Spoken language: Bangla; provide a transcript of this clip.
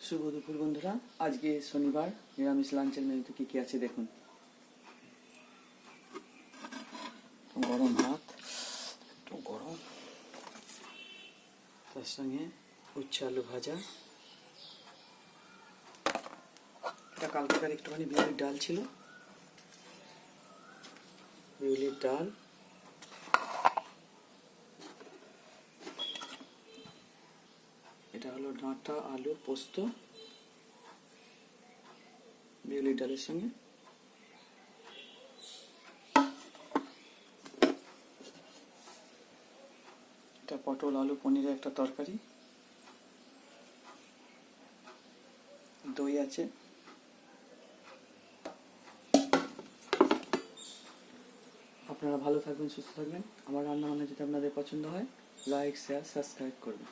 শুভ দুপুর বন্ধুরা। আজকে শনিবার, নিরামিষ লাঞ্চের মেনুতে কি কি আছে দেখুন। গরম ভাত, একটু গরম, তার সঙ্গে উচ্ছে আলু ভাজা। এটা কালকেকার একটুখানি বিউলির ডাল ছিল, বিউলির ডাল। এটা হলো ডাঁটা আলু পোস্ত বিউলির ডালের সঙ্গে। এটা পটল আলু পনিরের একটা তরকারি, দই আছে। আপনারা ভালো থাকবেন, সুস্থ থাকবেন। আমার রান্না বান্না যদি আপনাদের পছন্দ হয়, লাইক শেয়ার সাবস্ক্রাইব করবেন।